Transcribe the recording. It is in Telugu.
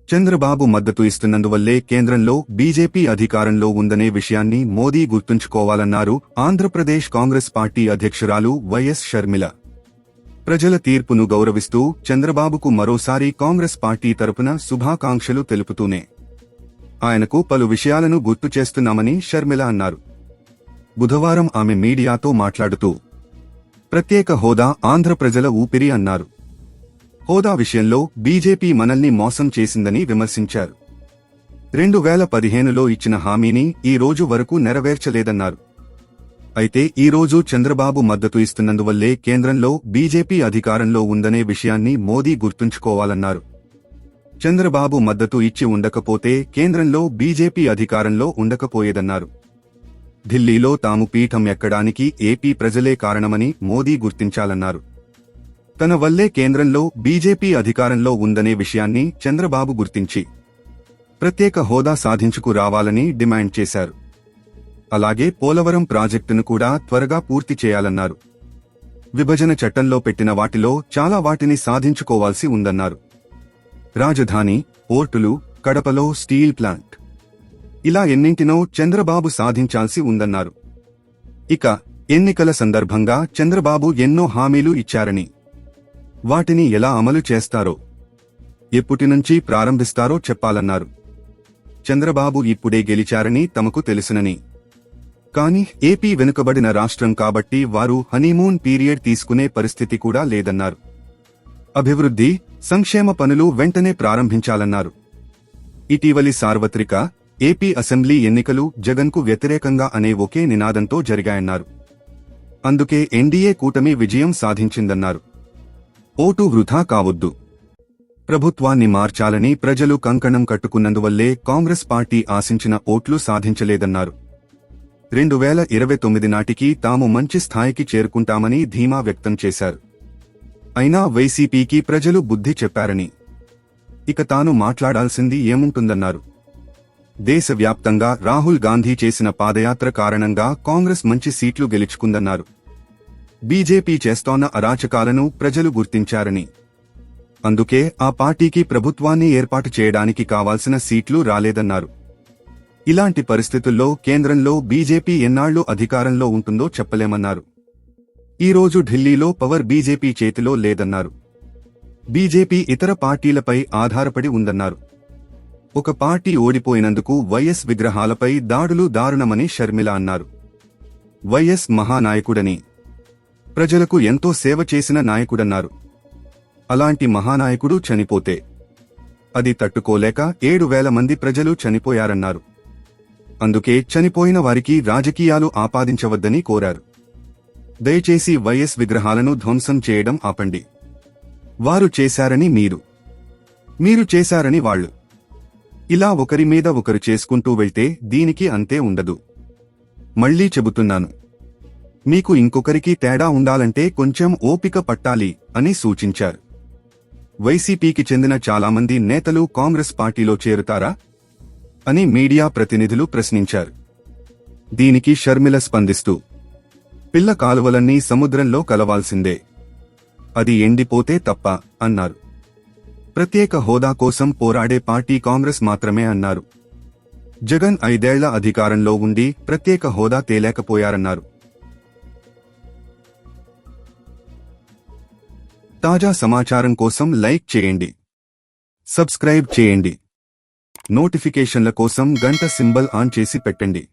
చంద్రబాబు మద్దతు ఇస్తున్నందువల్లే కేంద్రంలో బీజేపీ అధికారంలో ఉందనే విషయాన్ని మోదీ గుర్తుంచుకోవాలన్నారు ఆంధ్రప్రదేశ్ కాంగ్రెస్ పార్టీ అధ్యక్షురాలు వైఎస్ షర్మిల. ప్రజల తీర్పును గౌరవిస్తూ చంద్రబాబుకు మరోసారి కాంగ్రెస్ పార్టీ తరపున శుభాకాంక్షలు తెలుపుతూనే ఆయనకు పలు విషయాలను గుర్తు చేస్తున్నామని షర్మిల అన్నారు. బుధవారం ఆమె మీడియాతో మాట్లాడుతూ ప్రత్యేక హోదా ఆంధ్ర ప్రజల ఊపిరి అన్నారు. హోదా విషయంలో బీజేపీ మనల్ని మోసం చేసిందని విమర్శించారు. 2015లో ఇచ్చిన హామీని ఈ రోజు వరకు నెరవేర్చలేదన్నారు. అయితే ఈ రోజు చంద్రబాబు మద్దతు ఇస్తున్నందువల్లే కేంద్రంలో బీజేపీ అధికారంలో ఉందనే విషయాన్ని మోదీ గుర్తుంచుకోవాలన్నారు. చంద్రబాబు మద్దతు ఇచ్చి ఉండకపోతే కేంద్రంలో బీజేపీ అధికారంలో ఉండకపోయేదన్నారు. ఢిల్లీలో తాము పీఠం ఎక్కడానికి ఏపీ ప్రజలే కారణమని మోదీ గుర్తించాలన్నారు. తన వల్లే కేంద్రంలో బీజేపీ అధికారంలో ఉందనే విషయాన్ని చంద్రబాబు గుర్తించి ప్రత్యేక హోదా సాధించుకు రావాలని డిమాండ్ చేశారు. అలాగే పోలవరం ప్రాజెక్టును కూడా త్వరగా పూర్తి చేయాలన్నారు. విభజన చట్టంలో పెట్టిన వాటిలో చాలా వాటిని సాధించుకోవాల్సి ఉందన్నారు. రాజధాని, పోర్టులు, కడపలో స్టీల్ ప్లాంట్, ఇలా ఎన్నింటినో చంద్రబాబు సాధించాల్సి ఉందన్నారు. ఇక ఎన్నికల సందర్భంగా చంద్రబాబు ఎన్నో హామీలు ఇచ్చారని, వాటిని ఎలా అమలు చేస్తారో, ఎప్పటినుంచి ప్రారంభిస్తారో చెప్పాలన్నారు. చంద్రబాబు ఇప్పుడే గెలిచారని తమకు తెలుసునని, కాని ఏపీ వెనుకబడిన రాష్ట్రం కాబట్టి వారు హనీమూన్ పీరియడ్ తీసుకునే పరిస్థితి కూడా లేదన్నారు. అభివృద్ధి, సంక్షేమ పనులు వెంటనే ప్రారంభించాలన్నారు. ఇటీవలి సార్వత్రిక ఏపీ అసెంబ్లీ ఎన్నికలు జగన్కు వ్యతిరేకంగా అనే ఒకే నినాదంతో జరిగాయన్నారు. అందుకే ఎన్డీఏ కూటమి విజయం సాధించిందన్నారు. ఓటు వృధా కావొద్దు, ప్రభుత్వాన్ని మార్చాలని ప్రజలు కంకణం కట్టుకున్నందువల్లే కాంగ్రెస్ పార్టీ ఆశించిన ఓట్లు సాధించలేదన్నారు. 2029 నాటికి తాము మంచి స్థాయికి చేరుకుంటామని ధీమా వ్యక్తం చేశారు. అయినా వైసీపీకి ప్రజలు బుద్ధి చెప్పారని, ఇక తాను మాట్లాడాల్సింది ఏముంటుందన్నారు. దేశవ్యాప్తంగా రాహుల్ గాంధీ చేసిన పాదయాత్ర కారణంగా కాంగ్రెస్ మంచి సీట్లు గెలుచుకుందన్నారు. బీజేపీ చేస్తోన్న అరాచకాలను ప్రజలు గుర్తించారని, అందుకే ఆ పార్టీకి ప్రభుత్వాన్ని ఏర్పాటు చేయడానికి కావాల్సిన సీట్లు రాలేదన్నారు. ఇలాంటి పరిస్థితుల్లో కేంద్రంలో బీజేపీ ఎన్నాళ్లు అధికారంలో ఉంటుందో చెప్పలేమన్నారు. ఈరోజు ఢిల్లీలో పవర్ బీజేపీ చేతిలో లేదన్నారు. బీజేపీ ఇతర పార్టీలపై ఆధారపడి ఉందన్నారు. ఒక పార్టీ ఓడిపోయినందుకు వైఎస్ విగ్రహాలపై దాడులు దారుణమని షర్మిల అన్నారు. వైఎస్ మహానాయకుడని, ప్రజలకు ఎంతో సేవ చేసిన నాయకుడన్నారు. అలాంటి మహానాయకుడు చనిపోతే అది తట్టుకోలేక 7,000 మంది ప్రజలు చనిపోయారన్నారు. అందుకే చనిపోయిన వారికి రాజకీయాలు ఆపాదించవద్దని కోరారు. దయచేసి వైఎస్ విగ్రహాలను ధ్వంసం చేయడం ఆపండి. వారు చేశారని మీరు చేశారని వాళ్ళు, ఇలా ఒకరి మీద ఒకరు చేసుకుంటూ వెళ్తే దీనికి అంతే ఉండదు. మళ్లీ చెబుతున్నాను, మీకు ఇంకొకరికి తేడా ఉండాలంటే కొంచెం ఓపిక పట్టాలి అని సూచించారు. వైసీపీకి చెందిన చాలామంది నేతలు కాంగ్రెస్ పార్టీలో చేరుతారా అని మీడియా ప్రతినిధులు ప్రశ్నించారు. దీనికి షర్మిల స్పందిస్తూ, పిల్ల కాలువలన్నీ సముద్రంలో కలవాల్సిందే, అది ఎండిపోతే తప్ప అన్నారు. ప్రత్యేక హోదా కోసం పోరాడే పార్టీ కాంగ్రెస్ మాత్రమే అన్నారు. జగన్ 5 ఏళ్ల అధికారంలో ఉండి ప్రత్యేక హోదా తేలేకపోయారన్నారు. తాజా సమాచారం కోసం లైక్ చేయండి, సబ్స్క్రైబ్ చేయండి, నోటిఫికేషన్ల కోసం గంట సింబల్ ఆన్ చేసి పెట్టండి.